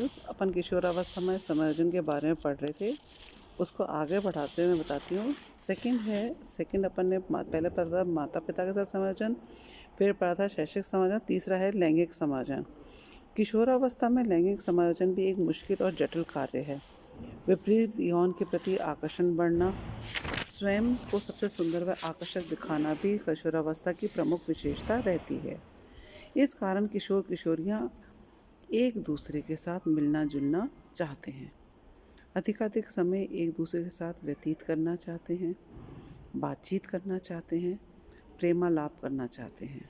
Listeners, अपन किशोरावस्था में समायोजन के बारे में पढ़ रहे थे। उसको आगे बढ़ाते हुए मैं बताती हूँ। सेकंड अपन ने पहले पढ़ा था माता पिता के साथ समायोजन, फिर पढ़ा था शैक्षिक समायोजन, तीसरा है लैंगिक समायोजन। किशोरावस्था में लैंगिक समायोजन भी एक मुश्किल और जटिल कार्य है। विपरीत यौन के प्रति आकर्षण बढ़ना, स्वयं को सबसे सुंदर व आकर्षक दिखाना भी किशोरावस्था की प्रमुख विशेषता रहती है। इस कारण किशोर किशोरियाँ एक दूसरे के साथ मिलना जुलना चाहते हैं, अधिकाधिक समय एक दूसरे के साथ व्यतीत करना चाहते हैं, बातचीत करना चाहते हैं, प्रेमालाप करना चाहते हैं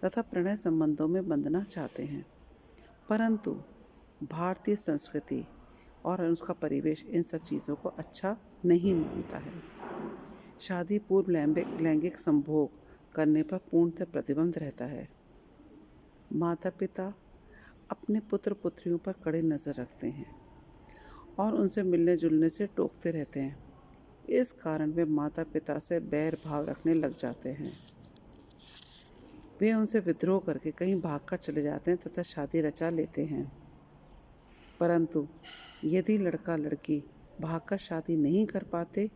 तथा प्रणय संबंधों में बंधना चाहते हैं। परंतु भारतीय संस्कृति और उसका परिवेश इन सब चीज़ों को अच्छा नहीं मानता है। शादी पूर्व लैंगिक संभोग करने पर पूर्णतः प्रतिबंध रहता है। माता पिता अपने पुत्र पुत्रियों पर कड़ी नज़र रखते हैं और उनसे मिलने जुलने से टोकते रहते हैं। इस कारण वे माता पिता से बैर भाव रखने लग जाते हैं। वे उनसे विद्रोह करके कहीं भागकर चले जाते हैं तथा शादी रचा लेते हैं। परंतु यदि लड़का लड़की भागकर शादी नहीं कर पाते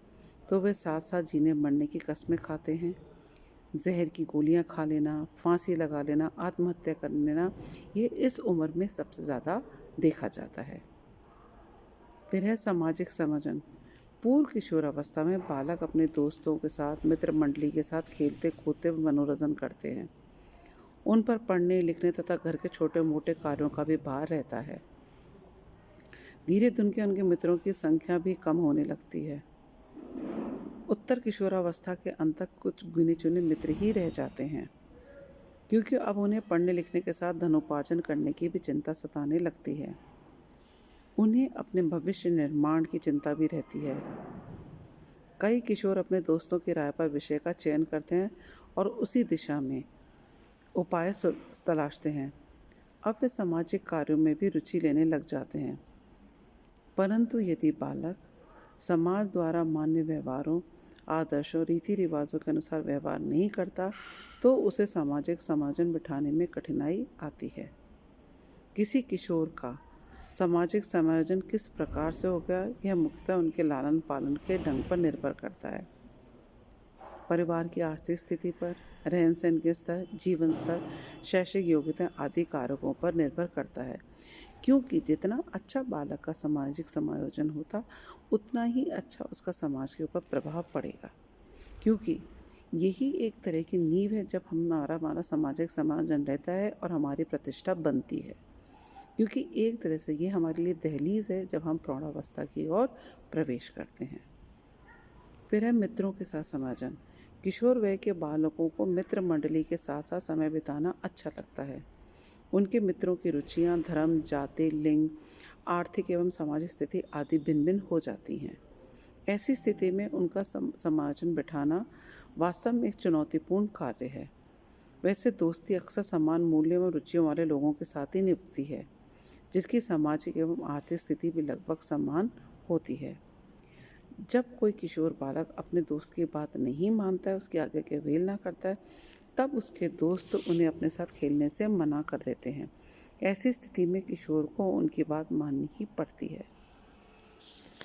तो वे साथ साथ जीने मरने की कस्में खाते हैं। जहर की गोलियां खा लेना, फांसी लगा लेना, आत्महत्या कर लेना, ये इस उम्र में सबसे ज़्यादा देखा जाता है। फिर है सामाजिक समायोजन। पूर्व किशोरावस्था में बालक अपने दोस्तों के साथ, मित्र मंडली के साथ खेलते कूदते मनोरंजन करते हैं। उन पर पढ़ने लिखने तथा घर के छोटे मोटे कार्यों का भी भार रहता है। धीरे धीरे उनके मित्रों की संख्या भी कम होने लगती है। उत्तर किशोरावस्था के अंत तक कुछ गिने चुने मित्र ही रह जाते हैं, क्योंकि अब उन्हें पढ़ने लिखने के साथ धनोपार्जन करने की भी चिंता सताने लगती है। उन्हें अपने भविष्य निर्माण की चिंता भी रहती है। कई किशोर अपने दोस्तों की राय पर विषय का चयन करते हैं और उसी दिशा में उपाय तलाशते हैं। अब वे सामाजिक कार्यों में भी रुचि लेने लग जाते हैं। परंतु यदि बालक समाज द्वारा मान्य व्यवहारों, आदर्शों, रीति रिवाजों के अनुसार व्यवहार नहीं करता तो उसे सामाजिक समायोजन बिठाने में कठिनाई आती है। किसी किशोर का सामाजिक समायोजन किस प्रकार से होगा, यह मुख्यतः उनके लालन पालन के ढंग पर निर्भर करता है। परिवार की आर्थिक स्थिति पर, रहन सहन के स्तर, जीवन स्तर, शैक्षिक योग्यता आदि कारकों पर निर्भर करता है। क्योंकि जितना अच्छा बालक का सामाजिक समायोजन होता उतना ही अच्छा उसका समाज के ऊपर प्रभाव पड़ेगा। क्योंकि यही एक तरह की नींव है जब हमारा सामाजिक समायोजन रहता है और हमारी प्रतिष्ठा बनती है। क्योंकि एक तरह से ये हमारे लिए दहलीज है जब हम प्रौढ़ावस्था की ओर प्रवेश करते हैं। फिर है मित्रों के साथ समायोजन। किशोर वय के बालकों को मित्र मंडली के साथ साथ समय बिताना अच्छा लगता है। उनके मित्रों की रुचियां धर्म, जाति, लिंग, आर्थिक एवं सामाजिक स्थिति आदि भिन्न भिन्न हो जाती हैं। ऐसी स्थिति में उनका समायोजन बिठाना वास्तव में एक चुनौतीपूर्ण कार्य है। वैसे दोस्ती अक्सर समान मूल्यों व रुचियों वाले लोगों के साथ ही निभती है, जिसकी सामाजिक एवं आर्थिक स्थिति भी लगभग समान होती है। जब कोई किशोर बालक अपने दोस्त की बात नहीं मानता है, उसके आगे के वेल ना करता है, तब उसके दोस्त उन्हें अपने साथ खेलने से मना कर देते हैं। ऐसी स्थिति में किशोर को उनकी बात माननी ही पड़ती है।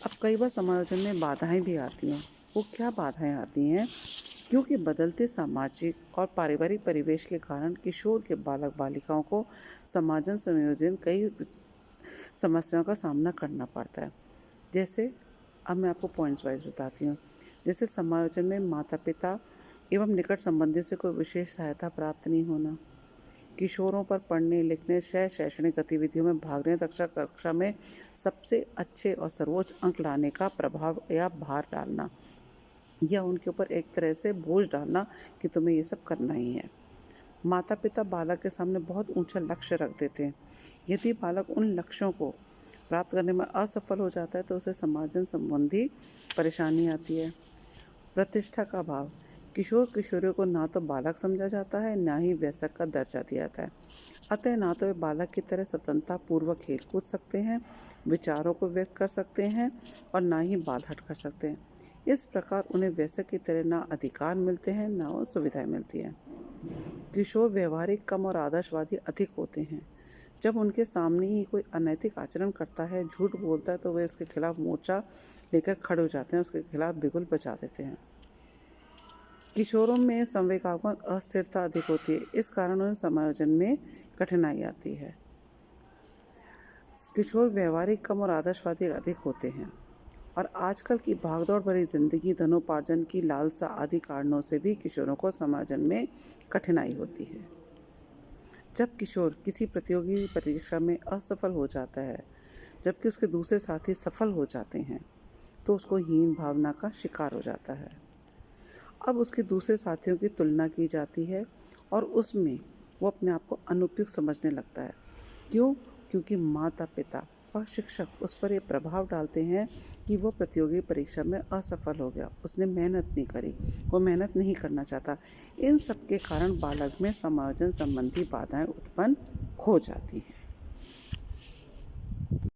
अब कई बार समायोजन में बाधाएं भी आती हैं। वो क्या बाधाएं आती हैं? क्योंकि बदलते सामाजिक और पारिवारिक परिवेश के कारण किशोर के बालक बालिकाओं को समायोजन संयोजन कई समस्याओं का सामना करना पड़ता है। जैसे अब मैं आपको पॉइंट्स वाइज बताती हूँ। जैसे समायोजन में माता पिता एवं निकट संबंधियों से कोई विशेष सहायता प्राप्त नहीं होना, किशोरों पर पढ़ने लिखने शैक्षणिक गतिविधियों में भाग लेने तथा कक्षा में सबसे अच्छे और सर्वोच्च अंक लाने का प्रभाव या भार डालना, या उनके ऊपर एक तरह से बोझ डालना कि तुम्हें ये सब करना ही है। माता पिता बालक के सामने बहुत ऊंचा लक्ष्य रख देते हैं। यदि बालक उन लक्ष्यों को प्राप्त करने में असफल हो जाता है तो उसे समायोजन संबंधी परेशानी आती है। प्रतिष्ठा का भाव। किशोर किशोरियों को ना तो बालक समझा जाता है, ना ही वयस्क का दर्जा दिया जाता है। अतः ना तो वे बालक की तरह स्वतंत्रता पूर्वक खेल कूद सकते हैं, विचारों को व्यक्त कर सकते हैं और ना ही बालहट कर सकते हैं। इस प्रकार उन्हें वयस्क की तरह ना अधिकार मिलते हैं, ना वो सुविधाएं मिलती हैं। किशोर व्यवहारिक कम और आदर्शवादी अधिक होते हैं। जब उनके सामने ही कोई अनैतिक आचरण करता है, झूठ बोलता है, तो वे उसके खिलाफ मोर्चा लेकर खड़े हो जाते हैं, उसके खिलाफ बिगुल बजा देते हैं। किशोरों में संवेगात्मक अस्थिरता अधिक होती है, इस कारण उन्हें समायोजन में कठिनाई आती है। किशोर व्यवहारिक कम और आदर्शवादी अधिक होते हैं और आजकल की भागदौड़ भरी जिंदगी, धनोपार्जन की लालसा आदि कारणों से भी किशोरों को समायोजन में कठिनाई होती है। जब किशोर किसी प्रतियोगी परीक्षा में असफल हो जाता है, जबकि उसके दूसरे साथी सफल हो जाते हैं, तो उसको हीन भावना का शिकार हो जाता है। अब उसके दूसरे साथियों की तुलना की जाती है और उसमें वो अपने आप को अनुपयुक्त समझने लगता है। क्यों? क्योंकि माता पिता और शिक्षक उस पर ये प्रभाव डालते हैं कि वो प्रतियोगी परीक्षा में असफल हो गया, उसने मेहनत नहीं करी, वो मेहनत नहीं करना चाहता। इन सब के कारण बालक में समायोजन संबंधी बाधाएं उत्पन्न हो जाती हैं।